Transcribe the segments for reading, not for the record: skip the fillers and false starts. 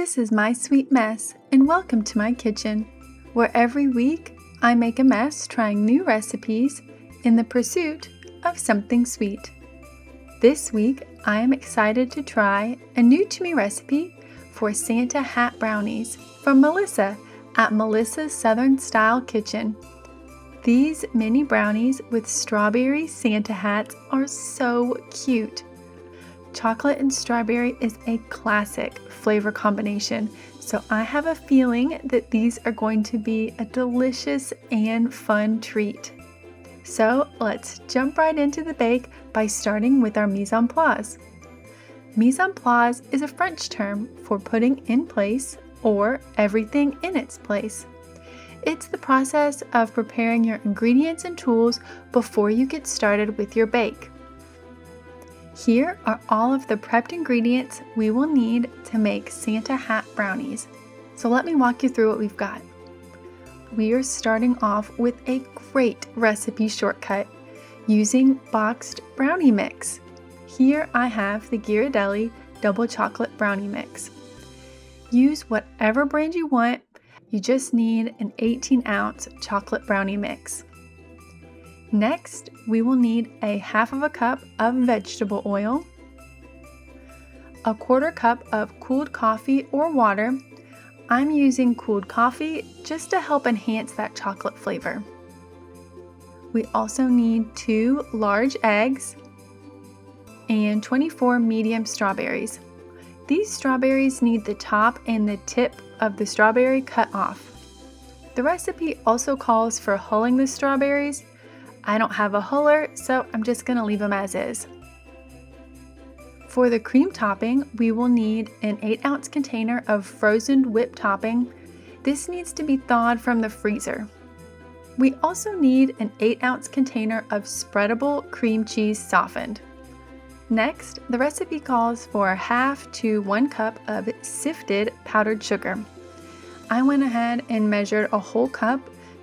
This is my sweet mess, and welcome to my kitchen, where every week I make a mess trying new recipes in the pursuit of something sweet. This week I am excited to try a new to me recipe for Santa Hat Brownies from Melissa at Melissa's Southern Style Kitchen. These mini brownies with strawberry Santa hats are so cute. Chocolate and strawberry is a classic flavor combination, so I have a feeling that these are going to be a delicious and fun treat. So let's jump right into the bake by starting with our mise en place. Mise en place is a French term for putting in place or everything in its place. It's the process of preparing your ingredients and tools before you get started with your bake. Here are all of the prepped ingredients we will need to make Santa Hat Brownies. So let me walk you through what we've got. We are starting off with a great recipe shortcut using boxed brownie mix. Here I have the Ghirardelli double chocolate brownie mix. Use whatever brand you want. You just need an 18-ounce chocolate brownie mix. Next, we will need a half of a cup of vegetable oil, a quarter cup of cooled coffee or water. I'm using cooled coffee just to help enhance that chocolate flavor. We also need 2 large eggs and 24 medium strawberries. These strawberries need the top and the tip of the strawberry cut off. The recipe also calls for hulling the strawberries. I don't have a huller, so I'm just going to leave them as is. For the cream topping, we will need an 8-ounce container of frozen whipped topping. This needs to be thawed from the freezer. We also need an 8-ounce container of spreadable cream cheese softened. Next, the recipe calls for half to 1 cup of sifted powdered sugar. I went ahead and measured a whole cup,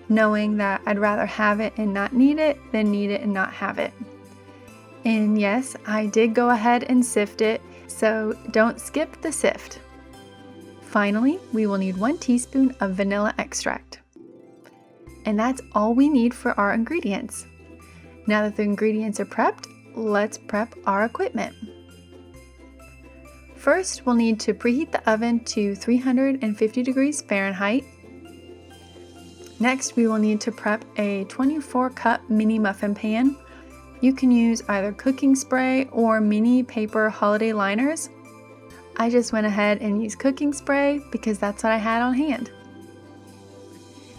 knowing that I'd rather have it and not need it than need it and not have it. And yes, I did go ahead and sift it, so don't skip the sift. Finally, we will need 1 teaspoon of vanilla extract. And that's all we need for our ingredients. Now that the ingredients are prepped, let's prep our equipment. First, we'll need to preheat the oven to 350 degrees Fahrenheit. Next, we will need to prep a 24-cup mini muffin pan. You can use either cooking spray or mini paper holiday liners. I just went ahead and used cooking spray because that's what I had on hand.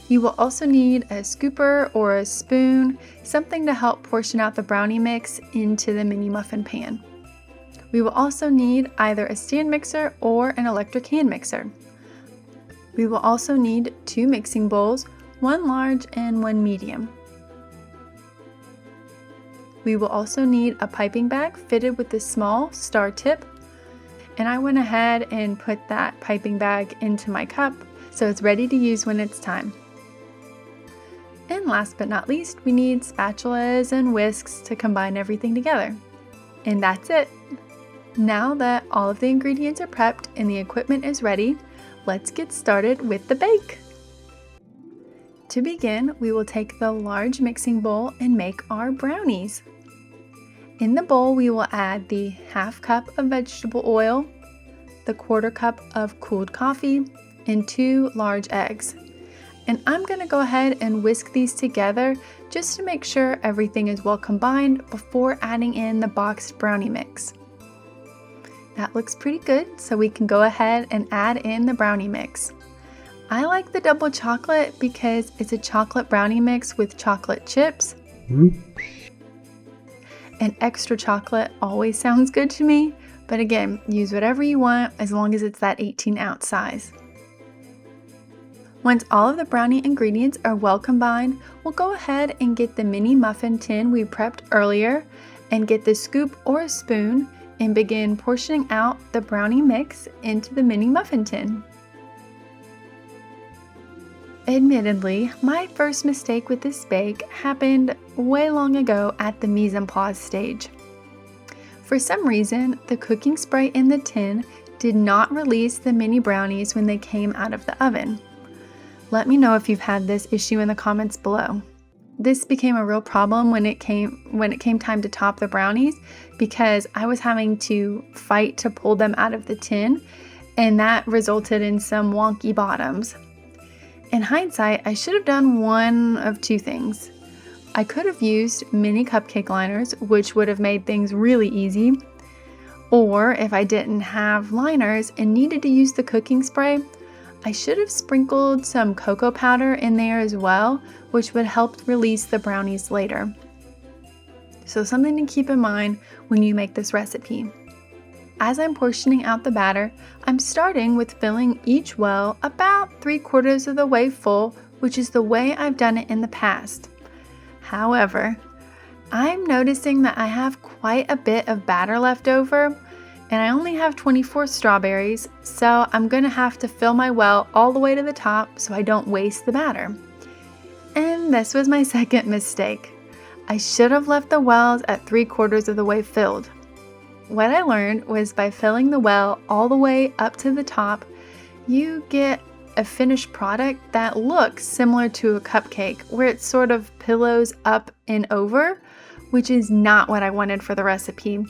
You will also need a scooper or a spoon, something to help portion out the brownie mix into the mini muffin pan. We will also need either a stand mixer or an electric hand mixer. We will also need 2 mixing bowls, 1 large and 1 medium. We will also need a piping bag fitted with a small star tip, and I went ahead and put that piping bag into my cup so it's ready to use when it's time. And last but not least, we need spatulas and whisks to combine everything together. And that's it! Now that all of the ingredients are prepped and the equipment is ready, let's get started with the bake! To begin, we will take the large mixing bowl and make our brownies. In the bowl, we will add the half cup of vegetable oil, the quarter cup of cooled coffee, and 2 large eggs. And I'm going to go ahead and whisk these together just to make sure everything is well combined before adding in the boxed brownie mix. That looks pretty good, so we can go ahead and add in the brownie mix. I like the double chocolate because it's a chocolate brownie mix with chocolate chips. And extra chocolate always sounds good to me, but again, use whatever you want as long as it's that 18-ounce size. Once all of the brownie ingredients are well combined, we'll go ahead and get the mini muffin tin we prepped earlier and get the scoop or a spoon and begin portioning out the brownie mix into the mini muffin tin. Admittedly, my first mistake with this bake happened way long ago at the mise en place stage. For some reason, the cooking spray in the tin did not release the mini brownies when they came out of the oven. Let me know if you've had this issue in the comments below. This became a real problem when it came time to top the brownies, because I was having to fight to pull them out of the tin, and that resulted in some wonky bottoms. In hindsight, I should have done one of two things. I could have used mini cupcake liners, which would have made things really easy. Or if I didn't have liners and needed to use the cooking spray, I should have sprinkled some cocoa powder in there as well, which would help release the brownies later. So something to keep in mind when you make this recipe. As I'm portioning out the batter, I'm starting with filling each well about 3/4 of the way full, which is the way I've done it in the past. However, I'm noticing that I have quite a bit of batter left over, and I only have 24 strawberries, so I'm going to have to fill my well all the way to the top so I don't waste the batter. And this was my second mistake. I should have left the wells at 3/4 of the way filled. What I learned was by filling the well all the way up to the top, you get a finished product that looks similar to a cupcake, where it sort of pillows up and over, which is not what I wanted for the recipe.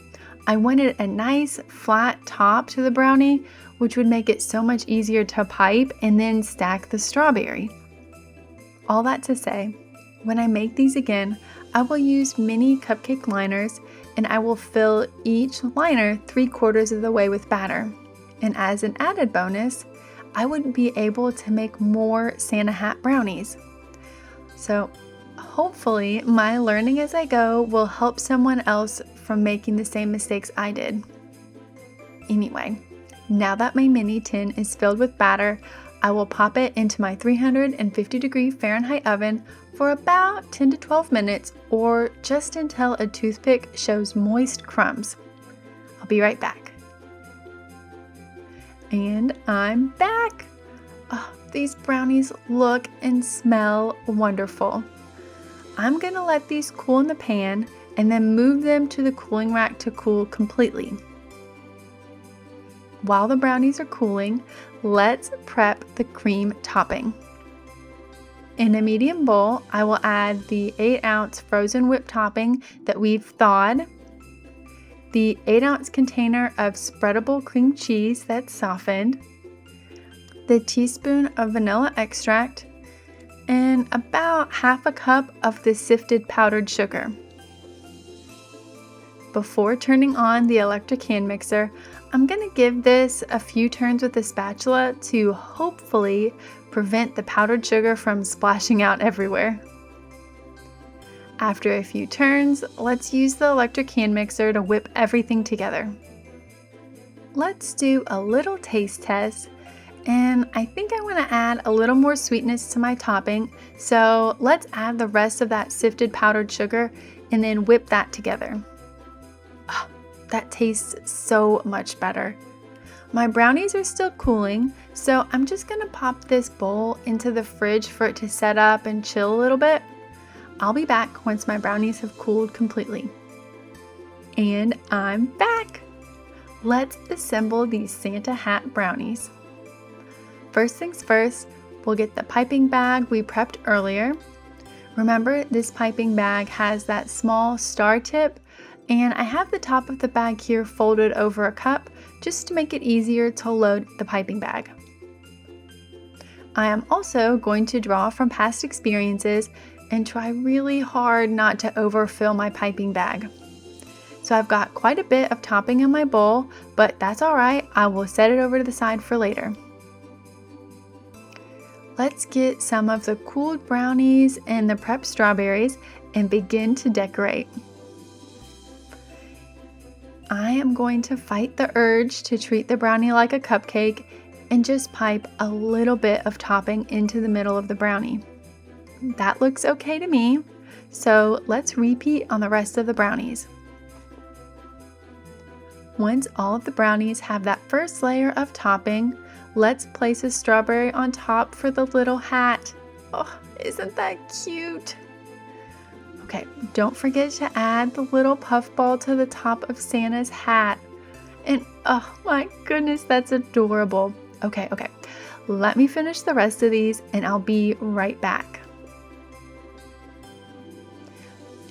I wanted a nice flat top to the brownie, which would make it so much easier to pipe and then stack the strawberry. All that to say, when I make these again, I will use mini cupcake liners, and I will fill each liner 3/4 of the way with batter. And as an added bonus, I would be able to make more Santa Hat brownies. So hopefully my learning as I go will help someone else from making the same mistakes I did. Anyway, now that my mini tin is filled with batter, I will pop it into my 350-degree Fahrenheit oven for about 10 to 12 minutes, or just until a toothpick shows moist crumbs. I'll be right back. And I'm back! Oh, these brownies look and smell wonderful. I'm going to let these cool in the pan and then move them to the cooling rack to cool completely. While the brownies are cooling, let's prep the cream topping. In a medium bowl, I will add the 8-ounce frozen whipped topping that we've thawed, the 8-ounce container of spreadable cream cheese that's softened, the teaspoon of vanilla extract, and about 1/2 cup of the sifted powdered sugar. Before turning on the electric hand mixer, I'm going to give this a few turns with the spatula to hopefully prevent the powdered sugar from splashing out everywhere. After a few turns, let's use the electric hand mixer to whip everything together. Let's do a little taste test, and I think I want to add a little more sweetness to my topping, so let's add the rest of that sifted powdered sugar and then whip that together. Oh, that tastes so much better. My brownies are still cooling, so I'm just going to pop this bowl into the fridge for it to set up and chill a little bit. I'll be back once my brownies have cooled completely. And I'm back! Let's assemble these Santa Hat brownies. First things first, we'll get the piping bag we prepped earlier. Remember, this piping bag has that small star tip, and I have the top of the bag here folded over a cup just to make it easier to load the piping bag. I am also going to draw from past experiences and try really hard not to overfill my piping bag. So I've got quite a bit of topping in my bowl, but that's alright, I will set it over to the side for later. Let's get some of the cooled brownies and the prepped strawberries and begin to decorate. I am going to fight the urge to treat the brownie like a cupcake and just pipe a little bit of topping into the middle of the brownie. That looks okay to me, so let's repeat on the rest of the brownies. Once all of the brownies have that first layer of topping, let's place a strawberry on top for the little hat. Oh, isn't that cute? Okay, don't forget to add the little puffball to the top of Santa's hat. And oh my goodness, that's adorable. Okay. Let me finish the rest of these and I'll be right back.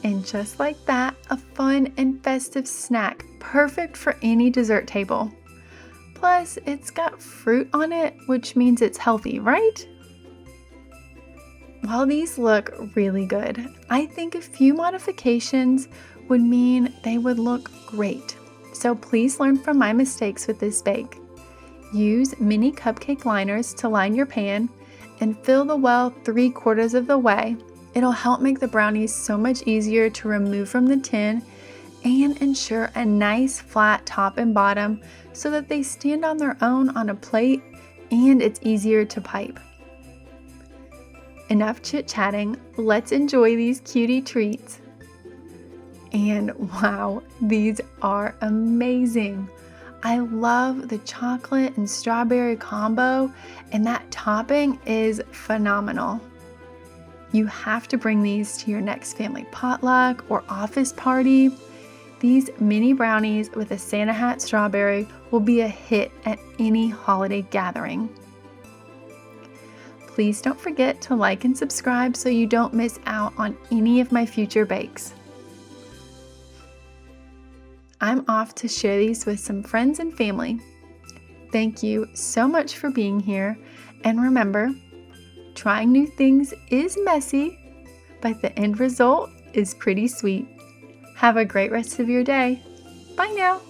And just like that, a fun and festive snack, perfect for any dessert table. Plus, it's got fruit on it, which means it's healthy, right? While these look really good, I think a few modifications would mean they would look great. So please learn from my mistakes with this bake. Use mini cupcake liners to line your pan and fill the well 3/4 of the way. It'll help make the brownies so much easier to remove from the tin and ensure a nice flat top and bottom so that they stand on their own on a plate and it's easier to pipe. Enough chit-chatting, let's enjoy these cutie treats. And wow, these are amazing. I love the chocolate and strawberry combo, and that topping is phenomenal. You have to bring these to your next family potluck or office party. These mini brownies with a Santa Hat strawberry will be a hit at any holiday gathering. Please don't forget to like and subscribe so you don't miss out on any of my future bakes. I'm off to share these with some friends and family. Thank you so much for being here, and remember, trying new things is messy, but the end result is pretty sweet. Have a great rest of your day. Bye now.